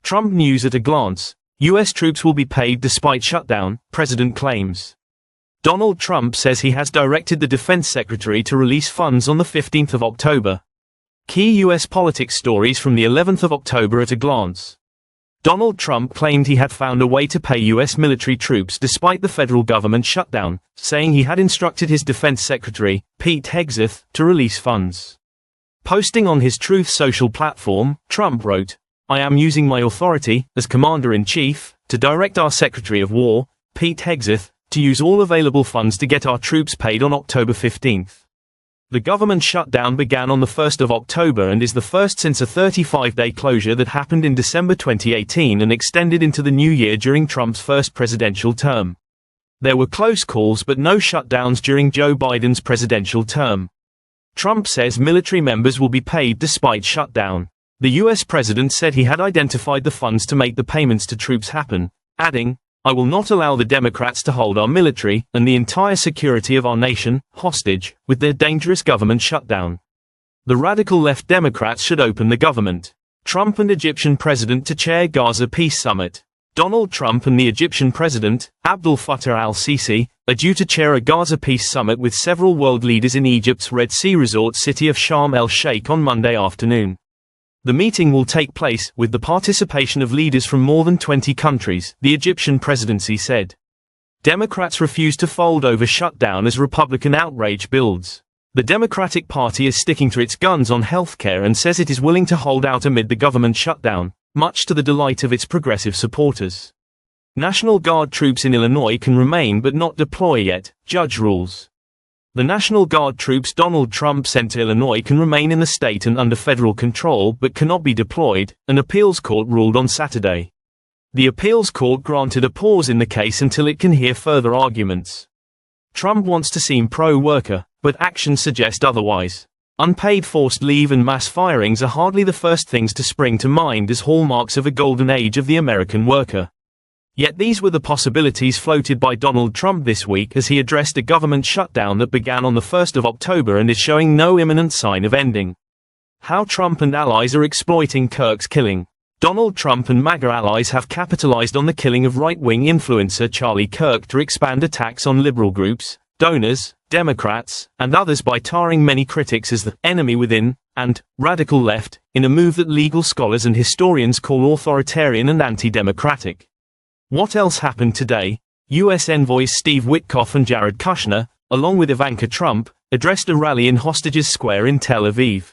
Trump news at a glance. U.S. troops will be paid despite shutdown, President claims. Donald Trump says he has directed the Defense Secretary to release funds on the 15th of October. Key U.S. politics stories from the 11th of October at a glance. Donald Trump claimed he had found a way to pay U.S. military troops despite the federal government shutdown, saying he had instructed his Defense Secretary, Pete Hegseth, to release funds. Posting on his Truth Social platform, Trump wrote, "I am using my authority, as Commander-in-Chief, to direct our Secretary of War, Pete Hegseth, to use all available funds to get our troops paid on October 15th. The government shutdown began on the 1st of October and is the first since a 35-day closure that happened in December 2018 and extended into the new year during Trump's first presidential term. There were close calls but no shutdowns during Joe Biden's presidential term." Trump says military members will be paid despite shutdown. The U.S. president said he had identified the funds to make the payments to troops happen, adding, "I will not allow the Democrats to hold our military, and the entire security of our nation, hostage, with their dangerous government shutdown. The radical left Democrats should open the government." Trump and Egyptian president to chair Gaza Peace Summit. Donald Trump and the Egyptian president, Abdel Fattah al-Sisi, are due to chair a Gaza Peace Summit with several world leaders in Egypt's Red Sea resort city of Sharm el-Sheikh on Monday afternoon. The meeting will take place with the participation of leaders from more than 20 countries, the Egyptian presidency said. Democrats refuse to fold over shutdown as Republican outrage builds. The Democratic Party is sticking to its guns on healthcare and says it is willing to hold out amid the government shutdown, much to the delight of its progressive supporters. National Guard troops in Illinois can remain but not deploy yet, judge rules. The National Guard troops Donald Trump sent to Illinois can remain in the state and under federal control but cannot be deployed, an appeals court ruled on Saturday. The appeals court granted a pause in the case until it can hear further arguments. Trump wants to seem pro-worker, but actions suggest otherwise. Unpaid forced leave and mass firings are hardly the first things to spring to mind as hallmarks of a golden age of the American worker. Yet these were the possibilities floated by Donald Trump this week as he addressed a government shutdown that began on the 1st of October and is showing no imminent sign of ending. How Trump and allies are exploiting Kirk's killing. Donald Trump and MAGA allies have capitalized on the killing of right-wing influencer Charlie Kirk to expand attacks on liberal groups, donors, Democrats, and others by tarring many critics as the enemy within and radical left, in a move that legal scholars and historians call authoritarian and anti-democratic. What else happened today? U.S. envoys Steve Witkoff and Jared Kushner, along with Ivanka Trump, addressed a rally in Hostages Square in Tel Aviv.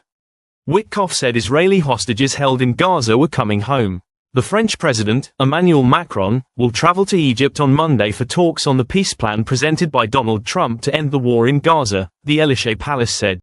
Witkoff said Israeli hostages held in Gaza were coming home. The French president, Emmanuel Macron, will travel to Egypt on Monday for talks on the peace plan presented by Donald Trump to end the war in Gaza, the Elysee Palace said.